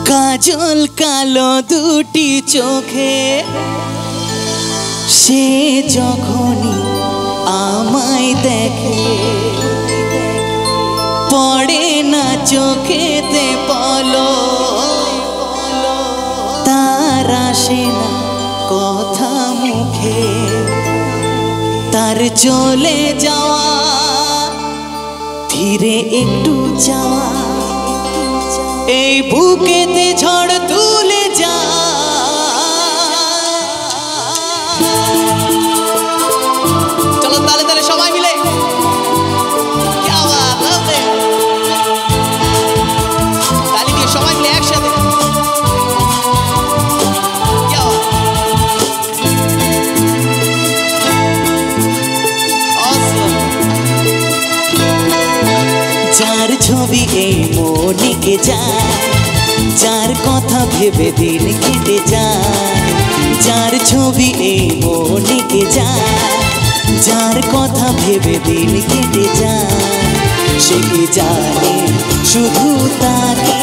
কাজল কালো দুটি চোখে সে যখনই আমায় দেখে পড়ে না চোখেতে পলক তার আসে না কথা মুখে তার চলে যাওয়া ধীরে একটু যাওয়া এই বুকেতে ঝড় তুলে যা চলো তালে তালে সবাই মিলে তালি দিয়ে সবাই মিলে একসাথে যার ছবি এই মনেকে যায় যার কথা ভেবে দিন কেটে যায় যার ছবি এই মনেকে যায় যার কথা ভেবে দিন কেটে যায় সে কি জানে শুধু তাকে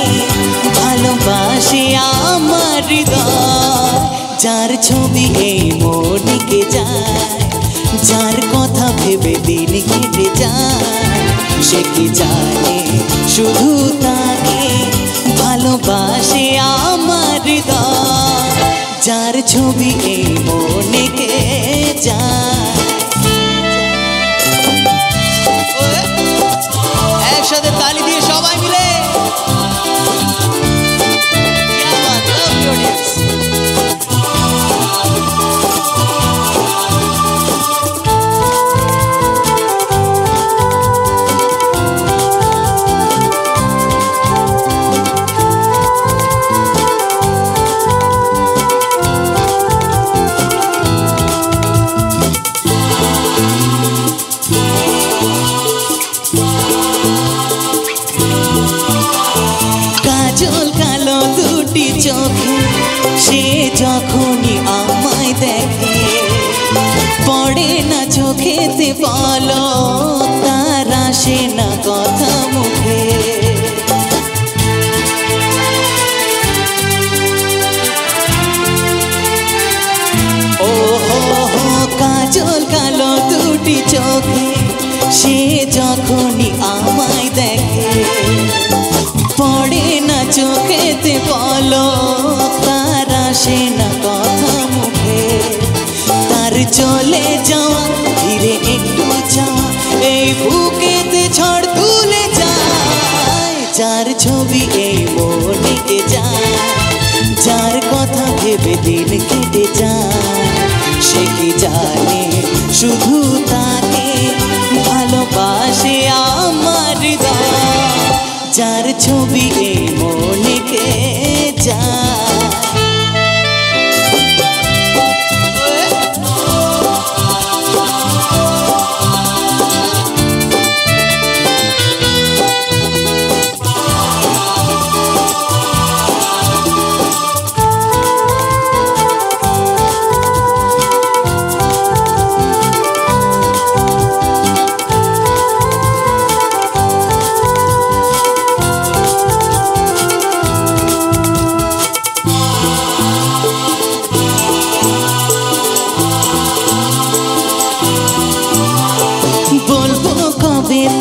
ভালোবাসে আমার হৃদয় যার ছবি এই মনেকে যায় যার কথা ভেবে দিন কেটে যায় সে কি জানে শুধু তাকে ভালোবাসে আমার হৃদয় যার ছবি এই মনেকে যায় একসাথে তালি দিয়ে সবাই মিলে কাজল কালো দুটি চোখে সে যখনই আমায় দেখে পড়ে না চোখেতে পলক তার আসে না কথা মুখে ও হো কাজল কালো দুটি চোখে সে যখনই আমায় দেখে পড়ে না চোখেতে পলক তার আসে না কথা মুখে তার চলে যাওয়া ধীরে একটু যাওয়া এই বুকেতে ঝড় তুলে যায় যার ছবি এই মনেকে যায় যার কথা ভেবে দিন কেটে যায় সে কি জানে শুধু তাকে ভালোবাসে আমার হৃদয় যার ছবি এই মনেকে যায়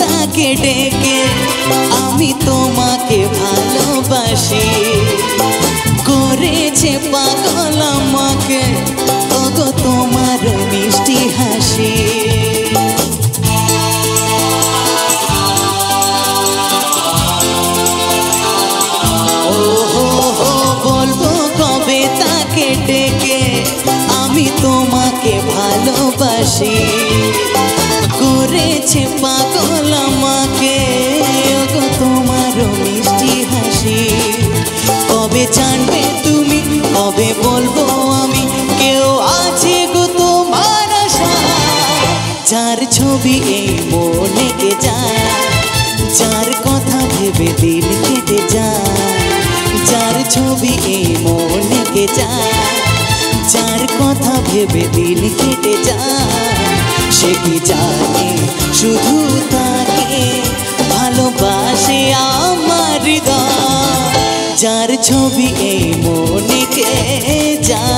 তাকে ডেকে আমি তোমাকে ভালোবাসি করেছে পাগল আমাকে ওগো তোমার মিষ্টি হাসি ও হো হো বলবো কবে তাকে ডেকে আমি তোমাকে ভালোবাসি করেছে পাগল আমাকে ওগো তোমার মিষ্টি হাসি কবে জানবে তুমি কবে বলবো আমি কেউ আছে গো তোমার আশায় যার ছবি এই মনেকে যায় যার কথা ভেবে দিন কেটে যায় যার ছবি এই মনেকে যায় যার কথা ভেবে দিন কেটে যায় সে কি জানে শুধু তাকে ভালোবাসে আমার যার ছবি এই মনেকে যা